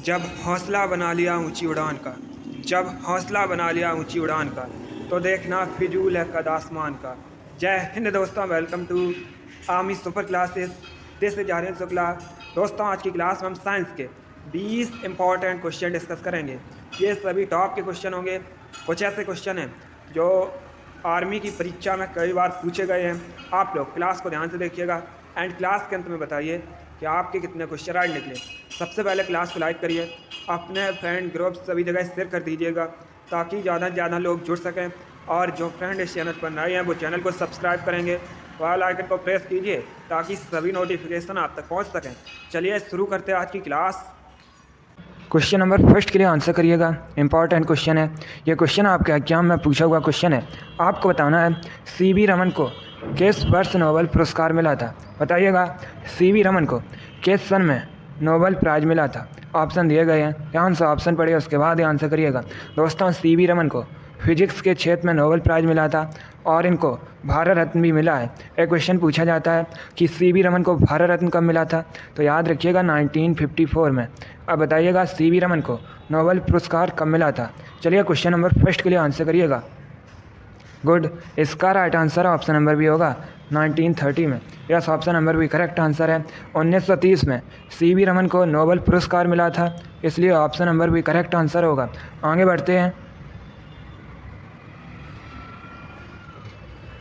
जब हौसला बना लिया ऊंची उड़ान का, जब हौसला बना लिया ऊंची उड़ान का, तो देखना फिजूल है कद आसमान का। जय हिंद दोस्तों, welcome to army super classes. This is Aryan Shukla. दोस्तों, आज की क्लास में हम साइंस के 20 इंपॉर्टेंट क्वेश्चन डिस्कस करेंगे। ये सभी टॉप के क्वेश्चन होंगे। कुछ ऐसे क्वेश्चन हैं जो आर्मी की परीक्षा में कई बार पूछे गए हैं। आप लोग क्लास को ध्यान से देखिएगा एंड क्लास के अंत में बताइए कि आपके कितने क्वेश्चन राइट निकले। सबसे पहले क्लास को लाइक करिए, अपने फ्रेंड ग्रुप सभी जगह शेयर कर दीजिएगा ताकि ज़्यादा से ज़्यादा लोग जुड़ सकें। और जो फ्रेंड इस चैनल पर नए हैं वो चैनल को सब्सक्राइब करेंगे, बेल आइकन को प्रेस कीजिए ताकि सभी नोटिफिकेशन आप तक पहुंच सकें। चलिए शुरू करते हैं आज की क्लास। क्वेश्चन नंबर फर्स्ट के लिए आंसर करिएगा। इंपॉर्टेंट क्वेश्चन है ये। क्वेश्चन आपके एग्जाम में पूछा हुआ क्वेश्चन है। आपको बताना है सीवी रमन को किस वर्ष नोबेल पुरस्कार मिला था। बताइएगा सीवी रमन को किस सन में नोबेल प्राइज़ मिला था। ऑप्शन दिए गए हैं, ध्यान से ऑप्शन पढ़िए उसके बाद ही आंसर करिएगा। दोस्तों, सीवी रमन को फिजिक्स के क्षेत्र में नोबेल प्राइज़ मिला था और इनको भारत रत्न भी मिला है। एक क्वेश्चन पूछा जाता है कि सीवी रमन को भारत रत्न कब मिला था, तो याद रखिएगा 1954 में। अब बताइएगा सीवी रमन को नोबेल पुरस्कार कब मिला था। चलिए क्वेश्चन नंबर फर्स्ट के लिए आंसर करिएगा। गुड, इसका राइट आंसर ऑप्शन नंबर भी होगा 1930 में। यस, ऑप्शन नंबर भी करेक्ट आंसर है। 1930 में सीवी रमन को नोबेल पुरस्कार मिला था, इसलिए ऑप्शन नंबर भी करेक्ट आंसर होगा। आगे बढ़ते हैं।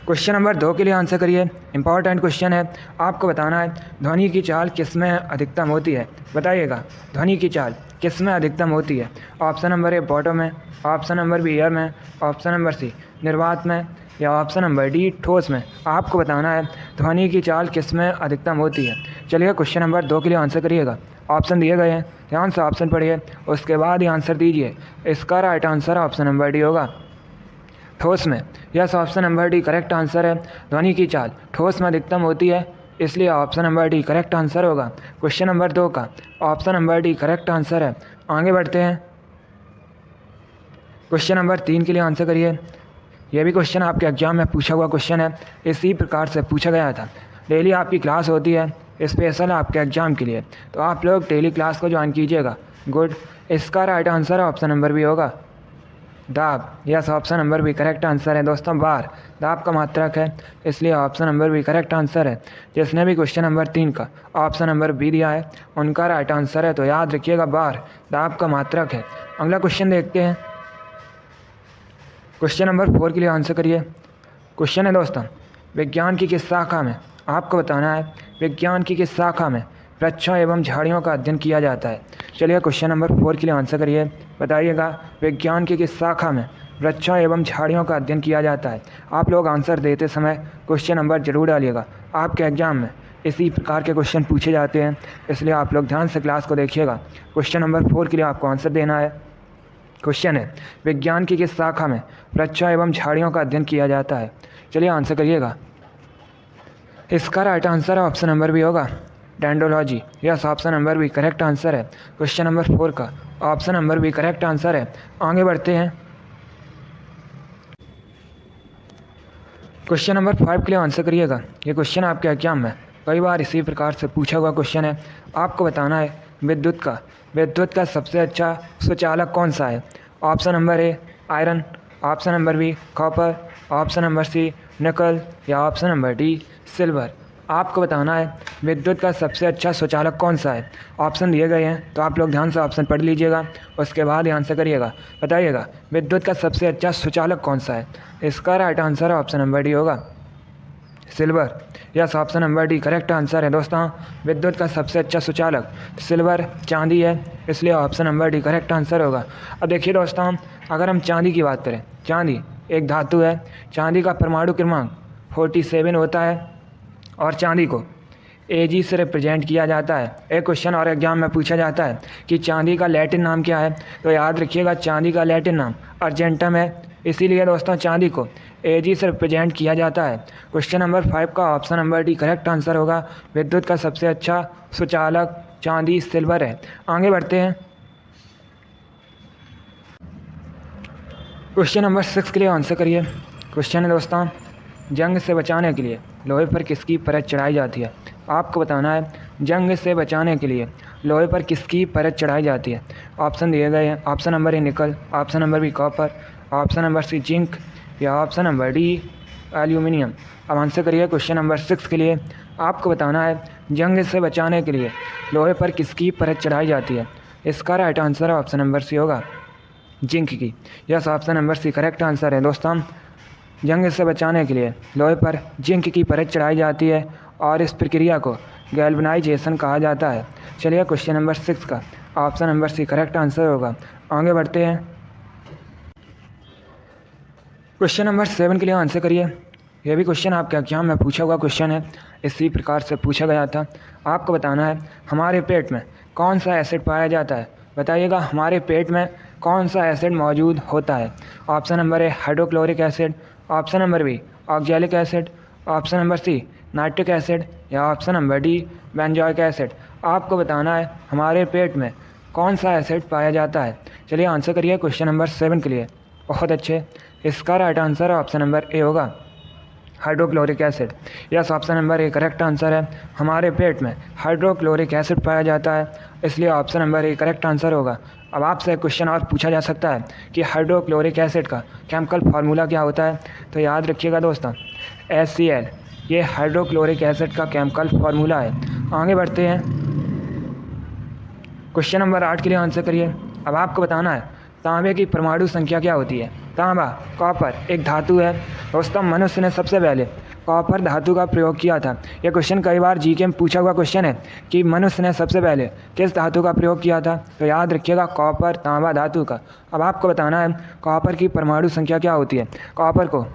क्वेश्चन नंबर 2 के लिए आंसर करिए। इंपॉर्टेंट क्वेश्चन है। आपको बताना है ध्वनि की चाल किस में अधिकतम होती है। बताइएगा ध्वनि की चाल किस में अधिकतम होती है। ऑप्शन नंबर ए बॉटम में, ऑप्शन नंबर बी एयर में, ऑप्शन नंबर सी निर्वात में, या ऑप्शन नंबर डी ठोस में। आपको बताना है ध्वनि की चाल किस में अधिकतम होती है। चलिए क्वेश्चन नंबर 2 के लिए आंसर करिएगा। ऑप्शन दिए गए हैं, ध्यान से ऑप्शन पढ़िए उसके बाद ही आंसर दीजिए। इसका right answer option number D होगा, ठोस में। Yes, option number D correct answer है। ध्वनि की चाल ठोस में अधिकतम होती है, इसलिए option number D correct answer होगा। क्वेश्चन नंबर 2 का option number D correct answer है। आगे बढ़ते हैं। क्वेश्चन नंबर 3 के लिए आंसर करिए। यह भी क्वेश्चन आपके एग्जाम में पूछा हुआ क्वेश्चन है। इसी प्रकार से पूछा गया था। डेली आपकी क्लास होती है स्पेशल आपके एग्जाम के लिए, तो आप लोग डेली क्लास को ज्वाइन कीजिएगा। गुड, इसका राइट आंसर ऑप्शन नंबर भी होगा दाब। यस, ऑप्शन नंबर भी करेक्ट आंसर है। दोस्तों, बार दाब का मात्रक है, इसलिए ऑप्शन नंबर भी करेक्ट आंसर है। जिसने भी क्वेश्चन नंबर 3 का ऑप्शन नंबर बी दिया है उनका राइट आंसर है, तो याद रखिएगा बार दाब का मात्रक है। अगला क्वेश्चन देखते हैं। क्वेश्चन नंबर 4 के लिए आंसर करिए। क्वेश्चन है दोस्तों, विज्ञान की किस शाखा में, आपको बताना है विज्ञान की किस शाखा में वृक्षों एवं झाड़ियों का अध्ययन किया जाता है। चलिए क्वेश्चन नंबर 4 के लिए आंसर करिए। बताइएगा विज्ञान की किस शाखा में वृक्षों एवं झाड़ियों का अध्ययन किया जाता है। आप लोग आंसर देते समय क्वेश्चन नंबर जरूर डालिएगा। आपके एग्जाम में इसी प्रकार के क्वेश्चन पूछे जाते हैं, इसलिए आप लोग ध्यान से क्लास को देखिएगा। क्वेश्चन नंबर 4 के लिए आपको आंसर देना है। क्वेश्चन है विज्ञान की किस शाखा में वृक्षों एवं झाड़ियों का अध्ययन किया जाता है। चलिए आंसर करिएगा। इसका राइट आंसर ऑप्शन नंबर भी होगा डेंड्रोलॉजी। यस, ऑप्शन नंबर भी करेक्ट आंसर है। क्वेश्चन नंबर 4 का ऑप्शन नंबर भी करेक्ट आंसर है। आगे बढ़ते हैं। क्वेश्चन नंबर 5 के लिए आंसर करिएगा। ये क्वेश्चन आपके एग्जाम में कई बार इसी प्रकार से पूछा हुआ क्वेश्चन है। आपको बताना है विद्युत का सबसे अच्छा सुचालक कौन सा है। Option number A iron, option number B copper, option number C nickel, या ऑप्शन नंबर डी सिल्वर। आपको बताना है विद्युत का सबसे अच्छा सुचालक कौन सा है। ऑप्शन दिए गए हैं, तो आप लोग ध्यान से ऑप्शन पढ़ लीजिएगा उसके बाद ही आंसर करिएगा। बताइएगा विद्युत का सबसे अच्छा सुचालक कौन सा है। इसका right answer option number D होगा silver. Yes, option number D correct answer है। दोस्तों, विद्युत का सबसे अच्छा सुचालक सिल्वर चांदी है, इसलिए option number D correct answer होगा। अब देखिए दोस्तों, अगर हम चांदी की बात करें, चांदी एक धातु है। चांदी का परमाणु क्रमांक 47 होता है और चांदी को Ag से रिप्रेजेंट किया जाता है। एक क्वेश्चन और एग्जाम में पूछा जाता है कि चांदी का लैटिन नाम क्या है, तो याद रखिएगा चांदी का लैटिन नाम अर्जेंटम है, इसीलिए दोस्तों चांदी को Ag से रिप्रेजेंट किया जाता है। क्वेश्चन नंबर 5 का option number D correct answer होगा। विद्युत का सबसे अच्छा सुचालक चांदी सिल्वर है। आगे बढ़ते हैं। क्वेश्चन नंबर 6 के लिए आंसर करिए। क्वेश्चन है दोस्तों, जंग से बचाने के लिए लोहे पर किसकी परत चढ़ाई जाती है। आपको बताना है जंग से बचाने के लिए लोहे पर किसकी परत चढ़ाई जाती है? ऑप्शन दिए गए हैं। Option number A nickel, option number B copper, option number C zinc या ऑप्शन नंबर डी एल्यूमिनियम। अब आंसर करिए क्वेश्चन नंबर 6 के लिए। आपको बताना है जंग से बचाने के लिए लोहे पर किसकी परत चढ़ाई जाती है? इसका right answer option number C होगा, जिंक की। Yes, option number C correct answer है। दोस्तों, जंग से बचाने के लिए लोहे पर जिंक की परत चढ़ाई जाती है और इस प्रक्रिया को गैल्वनाइजेशन कहा जाता है। चलिए क्वेश्चन नंबर 6 का option number C correct answer होगा। आगे बढ़ते हैं। क्वेश्चन नंबर 7 के लिए आंसर करिए। यह भी क्वेश्चन आपके एग्जाम में पूछा हुआ क्वेश्चन है, इसी प्रकार से पूछा गया था। आपको बताना है हमारे पेट में कौन सा एसिड पाया जाता है? बताइएगा हमारे पेट में कौन सा एसिड मौजूद होता है? Option number A hydrochloric acid, option number B oxalic acid, option number C nitric acid या option number D benzoic acid. आपको बताना है हमारे पेट में कौन सा एसिड पाया जाता है। चलिए आंसर करिए क्वेश्चन नंबर 7 के लिए। बहुत अच्छे, इसका right answer option number A होगा, hydrochloric acid. Yes, option number A correct answer है। हमारे पेट में हाइड्रोक्लोरिक एसिड पाया जाता है, इसलिए option number A correct answer होगा। अब आपसे क्वेश्चन और पूछा जा सकता है कि हाइड्रोक्लोरिक एसिड का केमिकल फार्मूला क्या होता है? तो याद रखिएगा दोस्तों, HCl, ये हाइड्रोक्लोरिक एसिड का केमिकल फार्मूला है। आगे बढ़ते हैं। क्वेश्चन नंबर 8 के लिए आंसर करिए। अब आपको बताना है तांबे की परमाणु संख्या क्या होती है? तांबा, कॉपर एक धातु है। दोस्तों, मनुष्य ने सबसे पहले कॉपर धातु का प्रयोग किया था। यह क्वेश्चन कई बार जीके में पूछा हुआ क्वेश्चन है कि मनुष्य ने सबसे पहले किस धातु का प्रयोग किया था? तो याद रखिएगा कॉपर, तांबा धातु का। अब आपको बताना है कॉपर की परमाणु संख्या क्या होती है? कॉपर को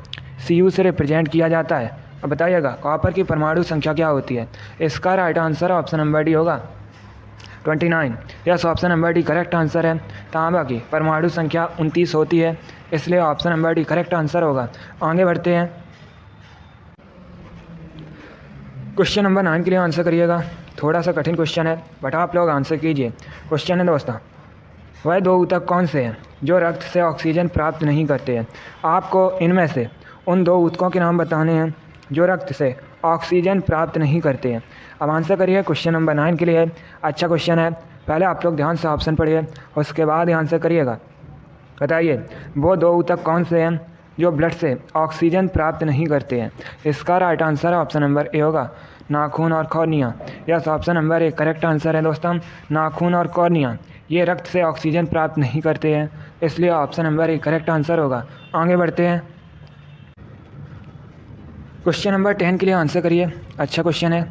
Cu से रिप्रेजेंट किया जाता है। अब बताइएगा कॉपर की परमाणु संख्या क्या होती है? इसका right answer option number D होगा, 29। Yes, option number D correct answer है। तांबा की परमाणु संख्या 29 होती है, इसलिए option number D correct answer होगा। आगे बढ़ते हैं। क्वेश्चन नंबर 9 के लिए आंसर करिएगा। थोड़ा सा कठिन क्वेश्चन है, बट आप लोग आंसर कीजिए। क्वेश्चन है दोस्तों, वह दो ऊतक कौन से हैं जो रक्त से ऑक्सीजन प्राप्त नहीं करते हैं? आपको इनमें से उन दो ऊतकों के नाम बताने हैं जो रक्त से ऑक्सीजन प्राप्त नहीं करते हैं। अब आंसर करिए क्वेश्चन नंबर 9 के लिए। अच्छा क्वेश्चन है, पहले आप लोग ध्यान से ऑप्शन पढ़िए, उसके बाद आंसर करिएगा। बताइए वो दो ऊतक कौन से हैं जो ब्लड से ऑक्सीजन प्राप्त नहीं करते हैं? इसका right answer option number A होगा, नाखून और cornea. Yes, option number A correct answer है दोस्तों, नाखून और कॉर्निया ये रक्त से ऑक्सीजन प्राप्त नहीं करते हैं, इसलिए option number A correct answer होगा। आगे बढ़ते हैं। क्वेश्चन नंबर 10 के लिए आंसर करिए। अच्छा क्वेश्चन है।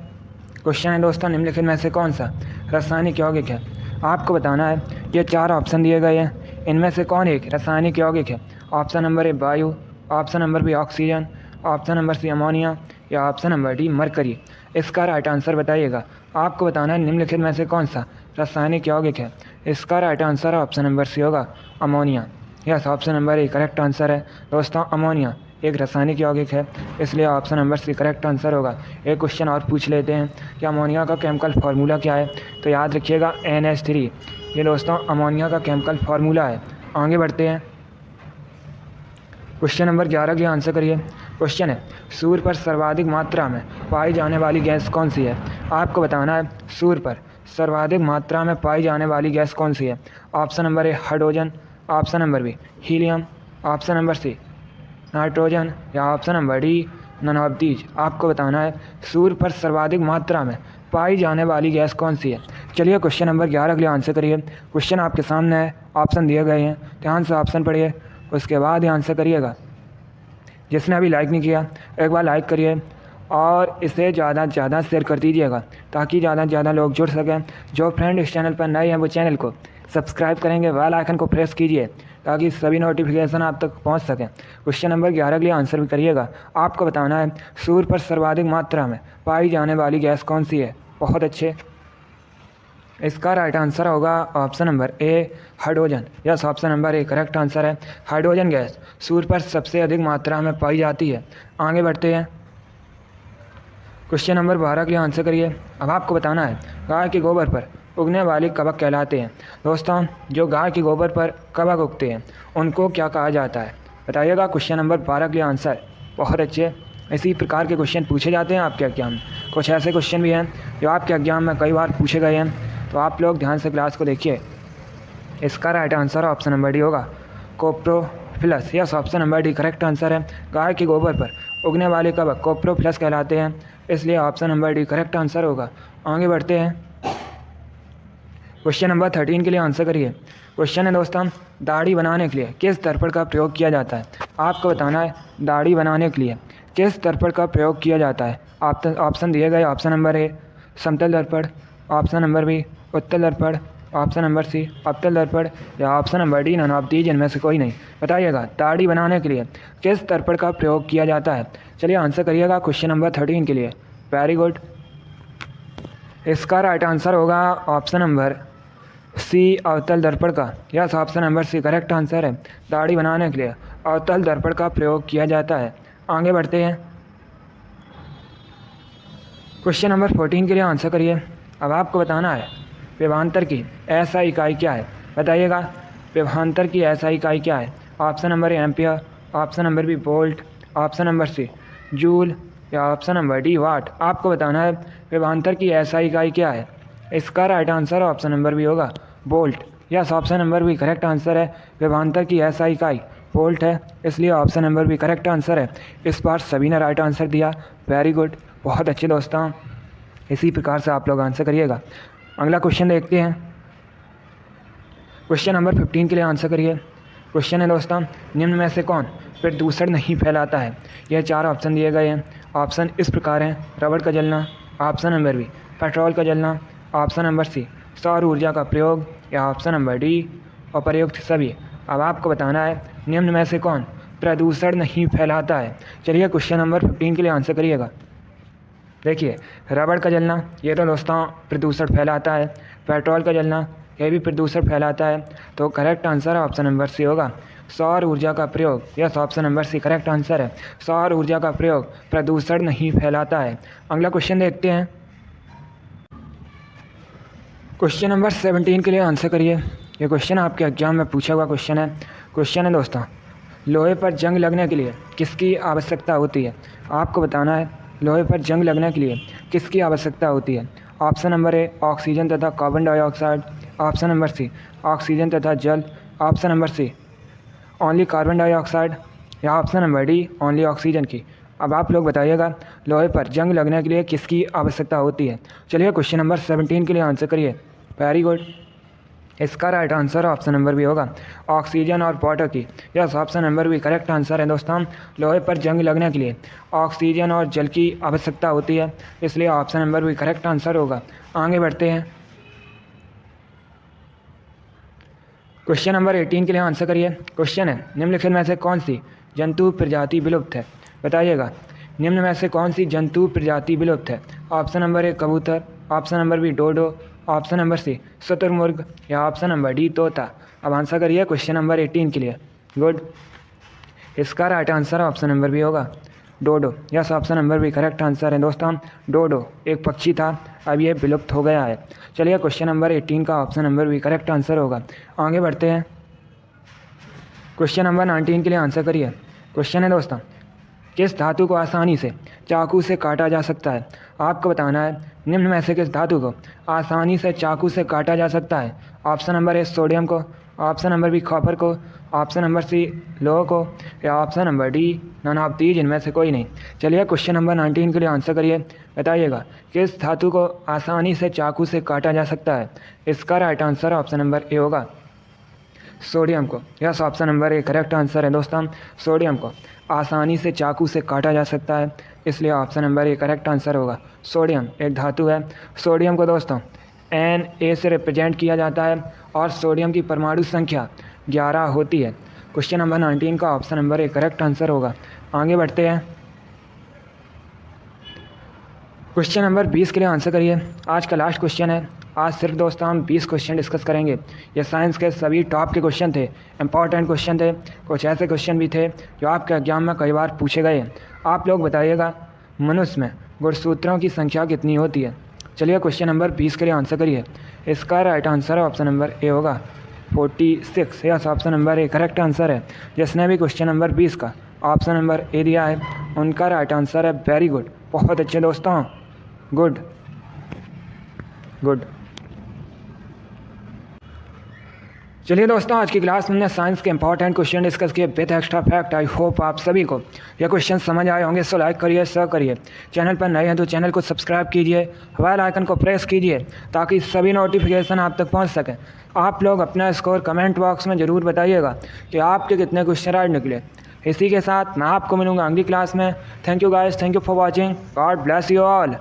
क्वेश्चन है दोस्तों, निम्नलिखित में से कौन सा रासायनिक यौगिक है? आपको बताना है ये 4 ऑप्शन दिए गए हैं, इनमें से कौन एक रासायनिक यौगिक है? ऑप्शन नंबर ए वायु, option number B oxygen, option number C ammonia या ऑप्शन नंबर डी मरकरी। इसका राइट आंसर बताइएगा। आपको बताना है निम्नलिखित में से कौन सा रासायनिक यौगिक है? इसका right answer option number C होगा, ammonia. Yes, option number A correct answer है दोस्तों, अमोनिया एक रासायनिक यौगिक है, इसलिए option number C correct answer होगा। एक क्वेश्चन और पूछ लेते हैं कि अमोनिया का केमिकल फार्मूला क्या है? तो याद रखिएगा NH3, ये दोस्तों अमोनिया का केमिकल फार्मूला है। आगे बढ़ते हैं। क्वेश्चन नंबर 11 के लिए आंसर करिए। क्वेश्चन है, सूर्य पर सर्वाधिक मात्रा में पाई जाने वाली गैस कौन सी है? आपको बताना है सूर्य पर सर्वाधिक मात्रा में पाई जाने वाली गैस कौन सी है? Option number A hydrogen, option number B helium, option number C nitrogen या option number D none of these. आपको बताना है सूर्य पर सर्वाधिक मात्रा में पाई जाने वाली गैस कौन सी है? चलिए क्वेश्चन नंबर 11 के लिए आंसर करिए। क्वेश्चन आपके सामने है, ऑप्शन दिए गए हैं, ध्यान से ऑप्शन पढ़िए, उसके बाद आंसर करिएगा। जिसने अभी लाइक नहीं किया एक बार लाइक करिए और इसे ज़्यादा से ज़्यादा शेयर कर दीजिएगा ताकि ज़्यादा से ज़्यादा लोग जुड़ सकें। जो फ्रेंड इस चैनल पर नए हैं वो चैनल को सब्सक्राइब करेंगे, बेल आइकन को प्रेस कीजिए ताकि सभी नोटिफिकेशन आप तक पहुंच सकें। क्वेश्चन नंबर 11 के लिए आंसर भी करिएगा। आपको बताना है सूर्य पर सर्वाधिक मात्रा में पाई जाने वाली गैस कौन सी है? बहुत अच्छे, इसका राइट आंसर होगा option number A hydrogen. Yes, option number A correct answer है, हाइड्रोजन गैस सूर्य पर सबसे अधिक मात्रा में पाई जाती है। आगे बढ़ते हैं। क्वेश्चन नंबर 12 के लिए आंसर करिए। अब आपको बताना है गाय के गोबर पर उगने वाली कवक कहलाते हैं। दोस्तों, जो गाय के गोबर पर कवक उगते हैं उनको क्या कहा जाता है? बताइएगा। क्वेश्चन नंबर 12 के लिए आंसर। बहुत अच्छे, इसी प्रकार के क्वेश्चन पूछे जाते हैं आपके एग्जाम में। कुछ ऐसे क्वेश्चन भी हैं जो आपके एग्जाम में कई बार पूछे गए हैं। तो आप लोग ध्यान से क्लास को देखिए। इसका right answer option number D होगा, coprophilous. Yes, option number D correct answer है। गाय के गोबर पर उगने वाले कवक कोप्रोफिलस कहलाते हैं, इसलिए option number D correct answer होगा। आगे बढ़ते हैं, क्वेश्चन नंबर 13 के लिए आंसर करिए। क्वेश्चन है दोस्तों, दाढ़ी बनाने के लिए किस दर्पण का प्रयोग किया जाता है? आपको बताना है दाढ़ी बनाने के लिए किस दर्पण का प्रयोग किया जाता है। ऑप्शन दिए गए, ऑप्शन नंबर ए समतल दर्पण, ऑप्शन नंबर बी उत्तल दर्पण, ऑप्शन नंबर सी अवतल दर्पण या option number D none of these इनमें से कोई नहीं। बताइएगा दाढ़ी बनाने के लिए किस दर्पण का प्रयोग किया जाता है। चलिए आंसर करिएगा क्वेश्चन नंबर 13 के लिए। Very good. इसका राइट आंसर होगा ऑप्शन नंबर सी अवतल दर्पण का। Yes, option number C correct answer है। दाढ़ी बनाने के लिए अवतल दर्पण का प्रयोग किया जाता है। आगे बढ़ते हैं, क्वेश्चन नंबर 14 के लिए आंसर करिए। अब आपको बताना है विभवांतर की ऐसा इकाई क्या है। बताइएगा विभवांतर की ऐसा इकाई क्या है। Option number A ampere, option number B volt, option number C joule या ऑप्शन नंबर डी वाट। आपको बताना है विभवांतर की ऐसा इकाई क्या है। इसका right answer option number B होगा volt. Yes, option number B correct answer है। विभवांतर की ऐसा इकाई वोल्ट है, इसलिए option number B correct answer है। इस बार सभी ने राइट आंसर दिया। वेरी गुड, बहुत अच्छे दोस्तों। इसी प्रकार से आप लोग आंसर करिएगा। अगला क्वेश्चन देखते हैं, क्वेश्चन नंबर 15 के लिए आंसर करिए। क्वेश्चन है दोस्तों, निम्न में से कौन प्रदूषण नहीं फैलाता है। यह 4 ऑप्शन दिए गए हैं। ऑप्शन इस प्रकार हैं, रबड़ का जलना, ऑप्शन नंबर बी पेट्रोल का जलना, ऑप्शन नंबर सी सौर ऊर्जा का प्रयोग या ऑप्शन नंबर डी अप्रयुक्त सभी। अब आपको बताना है निम्न में से कौन प्रदूषण नहीं फैलाता है। चलिए क्वेश्चन नंबर 15 के लिए आंसर करिएगा। देखिए रबड़ का जलना ये तो दोस्तों प्रदूषण फैलाता है, पेट्रोल का जलना यह भी प्रदूषण फैलाता है, तो correct answer option number C होगा सौर ऊर्जा का प्रयोग। Yes, option number C correct answer है। सौर ऊर्जा का प्रयोग प्रदूषण नहीं फैलाता है। अगला क्वेश्चन देखते हैं, क्वेश्चन नंबर 17 के लिए आंसर करिए। ये क्वेश्चन आपके एग्जाम में पूछा हुआ क्वेश्चन है। क्वेश्चन है दोस्तों, लोहे पर जंग लगने के लिए किसकी आवश्यकता होती है। आपको बताना है लोहे पर जंग लगने के लिए किसकी आवश्यकता होती है। ऑप्शन नंबर ए ऑक्सीजन तथा carbon dioxide, option number C oxygen तथा जल, option number C only carbon dioxide या option number D only oxygen की। अब आप लोग बताइएगा लोहे पर जंग लगने के लिए किसकी आवश्यकता होती है। चलिए क्वेश्चन नंबर 17 के लिए आंसर करिए। Very good. इसका right answer option number B होगा ऑक्सीजन और वाटर की। Yes, option number B correct answer है दोस्तों। लोहे पर जंग लगने के लिए ऑक्सीजन और जल की आवश्यकता होती है, इसलिए option number B correct answer होगा। आगे बढ़ते हैं, क्वेश्चन नंबर 18 के लिए आंसर करिए। क्वेश्चन है निम्नलिखित में से कौन सी जंतु प्रजाति विलुप्त है। बताइएगा निम्न में से कौन सी जंतु प्रजाति विलुप्त है। ऑप्शन नंबर ए कबूतर, option number B dodo, option number C शुतुरमुर्ग या ऑप्शन नंबर डी तोता। अब आंसर करिए क्वेश्चन नंबर 18 के लिए। गुड। इसका right answer option number B होगा dodo. Yes, option number B correct answer है दोस्तों। डोडो एक पक्षी था, अब ये विलुप्त हो गया है। चलिए क्वेश्चन नंबर 18 का option number B correct answer होगा। आगे बढ़ते हैं, क्वेश्चन नंबर 19 के लिए आंसर करिए। क्वेश्चन है दोस्तों, किस धातु को आसानी से चाकू से काटा जा सकता है। आपको बताना है निम्न में से किस धातु को आसानी से चाकू से काटा जा सकता है। ऑप्शन नंबर ए सोडियम को, ऑप्शन नंबर बी कॉपर को, ऑप्शन नंबर सी लोह को या option number D none of these इनमें से कोई नहीं। चलिए क्वेश्चन नंबर 19 के लिए आंसर करिए। बताइएगा किस धातु को आसानी से चाकू से काटा जा सकता है। इसका right answer option number A होगा सोडियम को। Yes, option number A correct answer है दोस्तों। सोडियम को आसानी से चाकू से काटा जा सकता है, इसलिए option number A correct answer होगा। सोडियम एक धातु है। सोडियम को दोस्तों Na से रिप्रेजेंट किया जाता है और सोडियम की परमाणु संख्या 11 होती है। क्वेश्चन नंबर 19 का option number A correct answer होगा। आगे बढ़ते हैं, क्वेश्चन नंबर 20 के लिए आंसर करिए। आज का लास्ट क्वेश्चन है। आज सिर्फ दोस्तों हम 20 क्वेश्चन डिस्कस करेंगे। ये साइंस के सभी टॉप के क्वेश्चन थे, इंपॉर्टेंट क्वेश्चन थे। कुछ ऐसे क्वेश्चन भी थे जो आपके एग्जाम में कई बार पूछे गए। आप लोग बताइएगा मनुष्य में गुणसूत्रों की संख्या कितनी होती है। चलिए क्वेश्चन नंबर 20 के लिए आंसर करिए। इसका right answer option number A होगा 46। Yes, option number A correct answer है। जिसने भी क्वेश्चन नंबर 20 का ऑप्शन नंबर ए दिया है उनका राइट आंसर है। वेरी गुड, बहुत अच्छे दोस्तों। Good good. चलिए दोस्तों, आज की क्लास में हमने साइंस के इंपॉर्टेंट क्वेश्चन डिस्कस किए with extra fact. I hope आप सभी को ये क्वेश्चन समझ आए होंगे। सो लाइक करिए, शेयर करिए। चैनल पर नए हैं तो चैनल को सब्सक्राइब कीजिए, बेल आइकन को प्रेस कीजिए ताकि सभी नोटिफिकेशन आप तक पहुंच सकें। आप लोग अपना स्कोर कमेंट बॉक्स में ज़रूर बताइएगा कि आपके कितने क्वेश्चन राइट निकले। इसी के साथ मैं आपको मिलूँगा अगली क्लास में। Thank you guys, thank you for watching. God bless you all.